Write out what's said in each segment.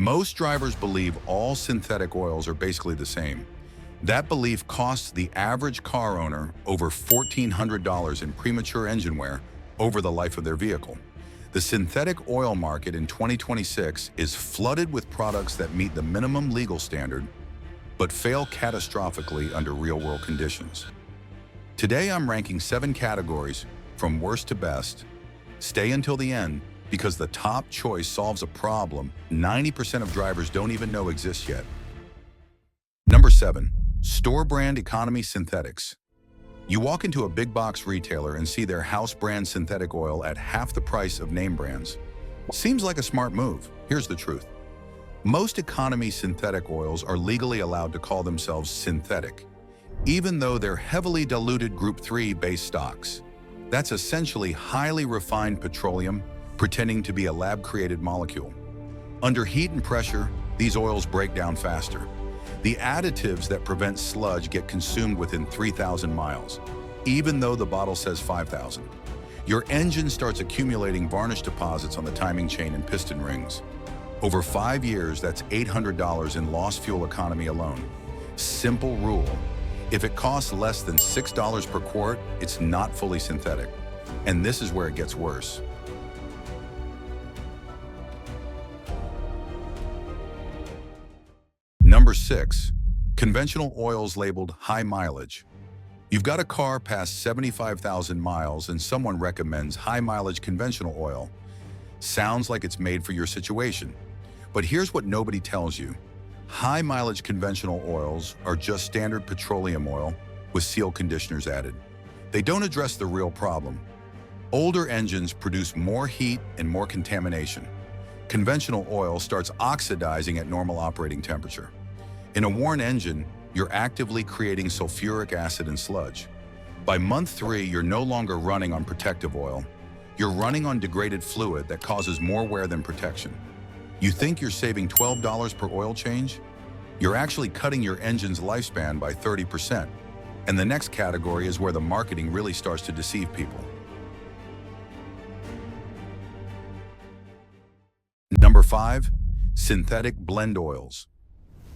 Most drivers believe all synthetic oils are basically the same. That belief costs the average car owner over $1,400 in premature engine wear over the life of their vehicle. The synthetic oil market in 2026 is flooded with products that meet the minimum legal standard but fail catastrophically under real-world conditions. Today I'm ranking 7 categories from worst to best. Stay until the end because the top choice solves a problem 90% of drivers don't even know exists yet. Number 7. Store brand economy synthetics. You walk into a big box retailer and see their house brand synthetic oil at half the price of name brands. Seems like a smart move. Here's the truth. Most economy synthetic oils are legally allowed to call themselves synthetic, even though they're heavily diluted Group 3 base stocks. That's essentially highly refined petroleum pretending to be a lab-created molecule. Under heat and pressure, these oils break down faster. The additives that prevent sludge get consumed within 3,000 miles, even though the bottle says 5,000. Your engine starts accumulating varnish deposits on the timing chain and piston rings. Over 5 years, that's $800 in lost fuel economy alone. Simple rule. If it costs less than $6 per quart, it's not fully synthetic. And this is where it gets worse. Number 6. Conventional oils labeled high mileage. You've got a car past 75,000 miles and someone recommends high mileage conventional oil. Sounds like it's made for your situation. But here's what nobody tells you. High mileage conventional oils are just standard petroleum oil with seal conditioners added. They don't address the real problem. Older engines produce more heat and more contamination. Conventional oil starts oxidizing at normal operating temperature. In a worn engine, you're actively creating sulfuric acid and sludge. By month 3, you're no longer running on protective oil. You're running on degraded fluid that causes more wear than protection. You think you're saving $12 per oil change? You're actually cutting your engine's lifespan by 30%. And the next category is where the marketing really starts to deceive people. Number 5. Synthetic blend oils.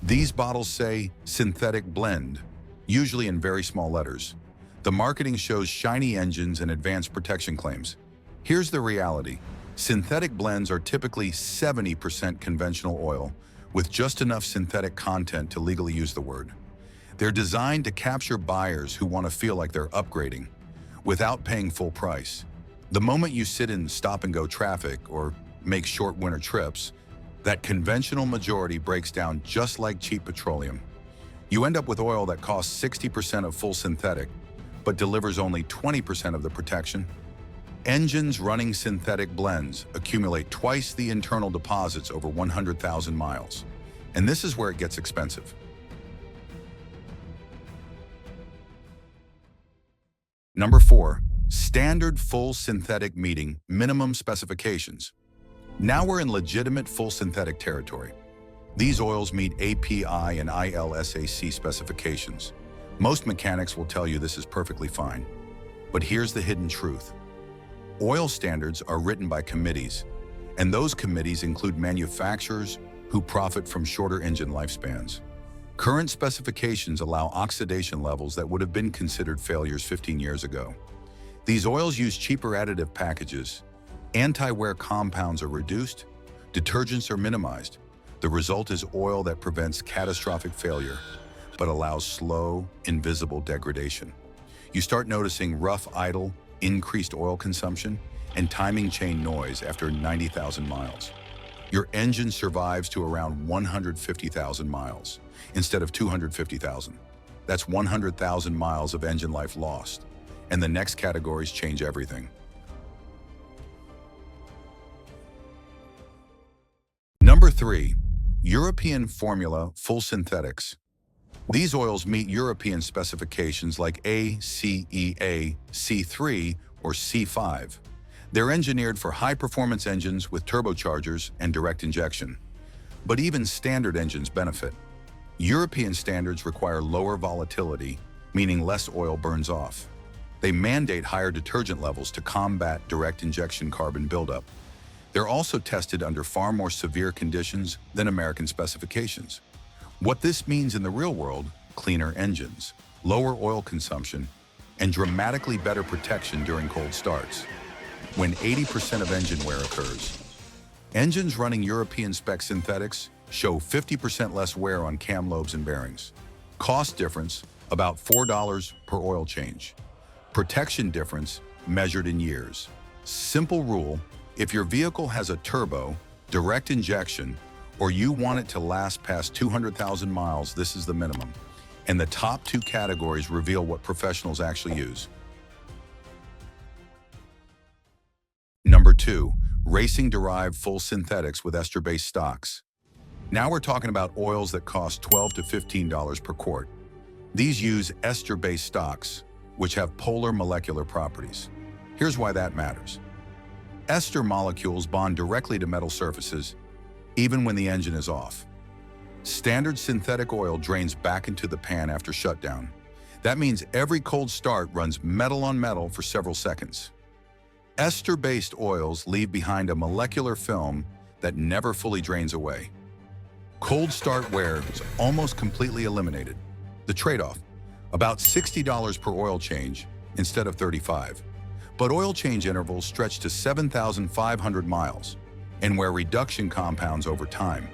These bottles say synthetic blend, usually in very small letters. The marketing shows shiny engines and advanced protection claims. Here's the reality. Synthetic blends are typically 70% conventional oil with just enough synthetic content to legally use the word. They're designed to capture buyers who want to feel like they're upgrading without paying full price. The moment you sit in stop-and-go traffic or make short winter trips, that conventional majority breaks down just like cheap petroleum. You end up with oil that costs 60% of full synthetic, but delivers only 20% of the protection. Engines running synthetic blends accumulate twice the internal deposits over 100,000 miles. And this is where it gets expensive. Number 4. Standard full synthetic meeting minimum specifications. Now we're in legitimate full synthetic territory. These oils meet API and ILSAC specifications. Most mechanics will tell you this is perfectly fine. But here's the hidden truth. Oil standards are written by committees, and those committees include manufacturers who profit from shorter engine lifespans. Current specifications allow oxidation levels that would have been considered failures 15 years ago. These oils use cheaper additive packages. Anti-wear compounds are reduced, detergents are minimized. The result is oil that prevents catastrophic failure, but allows slow, invisible degradation. You start noticing rough idle, increased oil consumption, and timing chain noise after 90,000 miles. Your engine survives to around 150,000 miles instead of 250,000. That's 100,000 miles of engine life lost. And the next categories change everything. Number 3. European formula full synthetics. These oils meet European specifications like ACEA, C3, or C5. They're engineered for high-performance engines with turbochargers and direct injection. But even standard engines benefit. European standards require lower volatility, meaning less oil burns off. They mandate higher detergent levels to combat direct injection carbon buildup. They're also tested under far more severe conditions than American specifications. What this means in the real world: cleaner engines, lower oil consumption, and dramatically better protection during cold starts, when 80% of engine wear occurs. Engines running European spec synthetics show 50% less wear on cam lobes and bearings. Cost difference, about $4 per oil change. Protection difference, measured in years. Simple rule: if your vehicle has a turbo, direct injection, or you want it to last past 200,000 miles, this is the minimum. And the top two categories reveal what professionals actually use. Number 2, racing-derived full synthetics with ester-based stocks. Now we're talking about oils that cost $12 to $15 per quart. These use ester-based stocks, which have polar molecular properties. Here's why that matters. Ester molecules bond directly to metal surfaces, even when the engine is off. Standard synthetic oil drains back into the pan after shutdown. That means every cold start runs metal on metal for several seconds. Ester-based oils leave behind a molecular film that never fully drains away. Cold start wear is almost completely eliminated. The trade-off: about $60 per oil change instead of $35. But oil change intervals stretch to 7,500 miles and wear reduction compounds over time.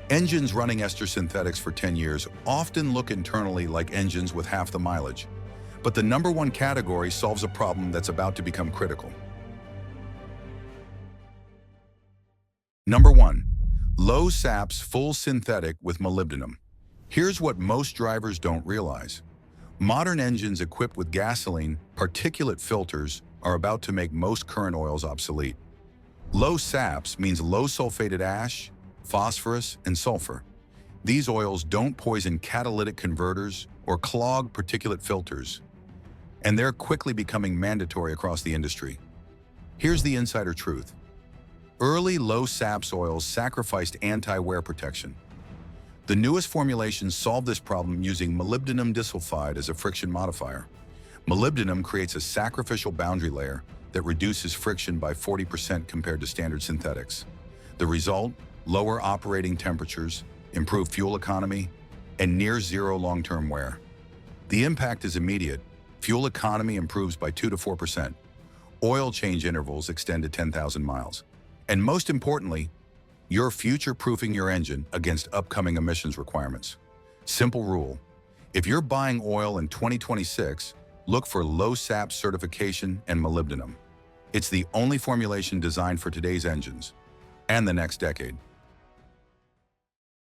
Engines running ester synthetics for 10 years often look internally like engines with half the mileage. But the number one category solves a problem that's about to become critical. Number 1. Low SAPS full synthetic with molybdenum. Here's what most drivers don't realize. Modern engines equipped with gasoline particulate filters are about to make most current oils obsolete. Low SAPS means low sulfated ash, phosphorus, and sulfur. These oils don't poison catalytic converters or clog particulate filters, and they're quickly becoming mandatory across the industry. Here's the insider truth. Early low SAPS oils sacrificed anti-wear protection. The newest formulations solve this problem using molybdenum disulfide as a friction modifier. Molybdenum creates a sacrificial boundary layer that reduces friction by 40% compared to standard synthetics. The result: lower operating temperatures, improved fuel economy, and near zero long-term wear. The impact is immediate. Fuel economy improves by 2 to 4%. Oil change intervals extend to 10,000 miles. And most importantly, you're future-proofing your engine against upcoming emissions requirements. Simple rule: if you're buying oil in 2026, look for low SAPS certification and molybdenum. It's the only formulation designed for today's engines and the next decade.